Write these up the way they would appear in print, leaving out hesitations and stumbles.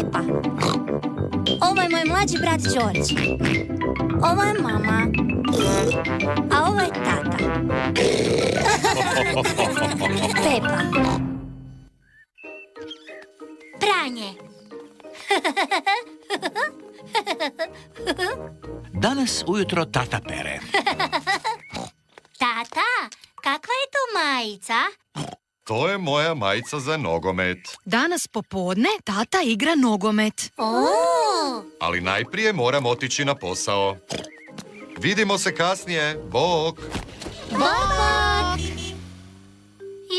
Pepa. Ovo je moj mlađi brat George. Ovo je mama. A ovo je tata. Pepa. Pranje. Danas ujutro tata pere. Tata, kakva je to majica? To je moja majica za nogomet. Danas popodne tata igra nogomet. Ali najprije moram otići na posao. Vidimo se kasnije. Bok! Bok!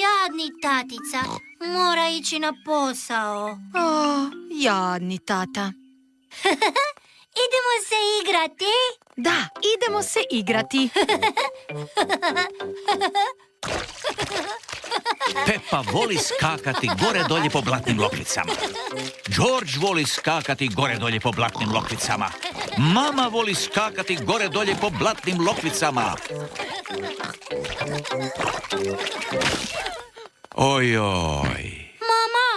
Jadni tatica, mora ići na posao. Jadni tata. Idemo se igrati? Da, idemo se igrati. Pepa voli skakati gore dolje po blatnim lokvicama. George voli skakati gore dolje po blatnim lokvicama. Mama voli skakati gore dolje po blatnim lokvicama. Ojoj. Mama,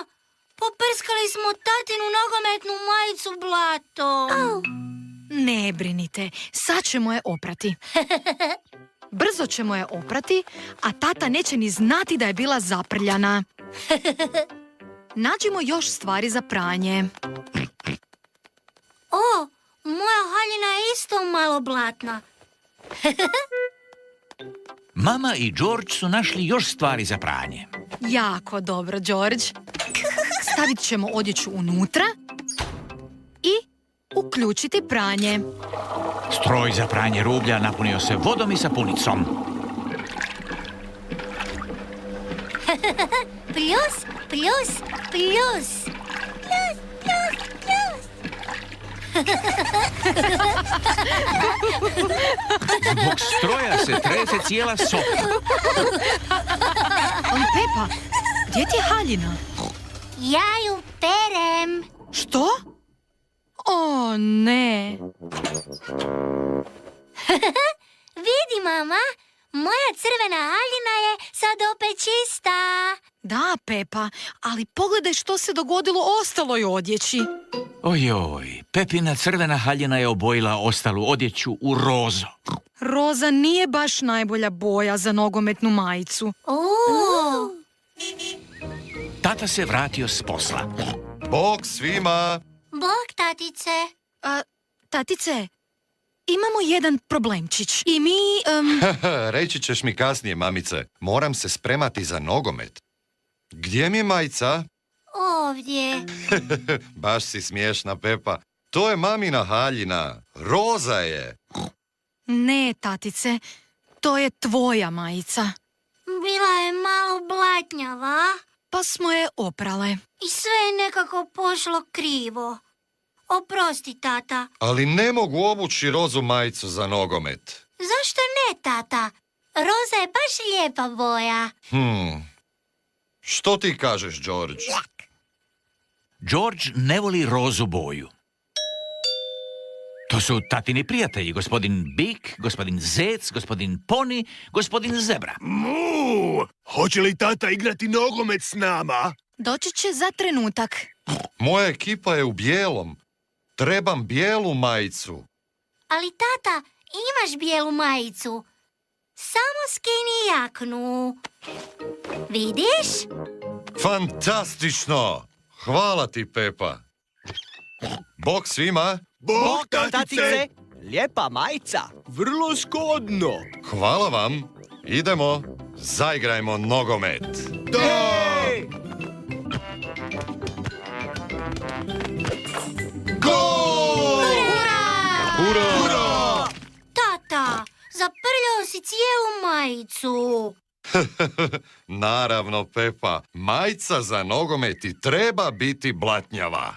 poprskali smo tatinu nogometnu majicu blatom. Ne brinite, sad ćemo je oprati. Brzo ćemo je oprati, a tata neće ni znati da je bila zaprljana. Nađimo još stvari za pranje. O, moja haljina je isto malo blatna. Mama i George su našli još stvari za pranje. Jako dobro, George. Stavit ćemo odjeću unutra i uključiti pranje. Stroj za pranje rublja napunio se vodom i sapunicom. Plus, plus, plus. Plus, plus, plus. Zbog stroja se trese cijela soba. Ali Pepa, gdje ti je haljina? Ja ju perem. Što? O, ne. Vidi, mama, moja crvena haljina je sad opet čista. Da, Pepa, ali pogledaj što se dogodilo ostaloj odjeći. Ojoj, Pepina crvena haljina je obojila ostalu odjeću u rozo. Roza nije baš najbolja boja za nogometnu majicu. Tata se vratio s posla. Bok svima! Bok, tatice. Tatice, imamo jedan problemčić i mi... Reći ćeš mi kasnije, mamice. Moram se spremati za nogomet. Gdje mi je majica? Ovdje. Baš si smiješna, Pepa. To je mamina haljina. Roza je. Ne, tatice, to je tvoja majica. Bila je malo blatnjava. Pa smo je oprale. I sve je nekako pošlo krivo. Oprosti, tata. Ali ne mogu obući rozu majicu za nogomet. Zašto ne, tata? Roza je baš lijepa boja. Što ti kažeš, George? George ne voli rozu boju. To su tatini prijatelji, gospodin Bik, gospodin Zec, gospodin Poni, gospodin Zebra. Hoće li tata igrati nogomet s nama? Doći će za trenutak. Moja ekipa je u bijelom. Trebam bijelu majicu. Ali, tata, imaš bijelu majicu. Samo skini jaknu. Vidiš? Fantastično! Hvala ti, Pepa. Bok svima. Bok, tatice! Lijepa majica, vrlo zgodno. Hvala vam. Idemo. Zaigrajmo nogomet. Da! Gol! Hurra! Tata, zaprljao si cijelu majicu. Naravno, Pepa. Majica za nogomet i treba biti blatnjava.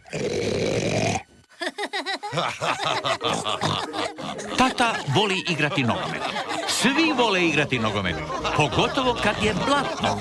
Tata voli igrati nogomet. Svi vole igrati nogomet, pogotovo kad je blatno.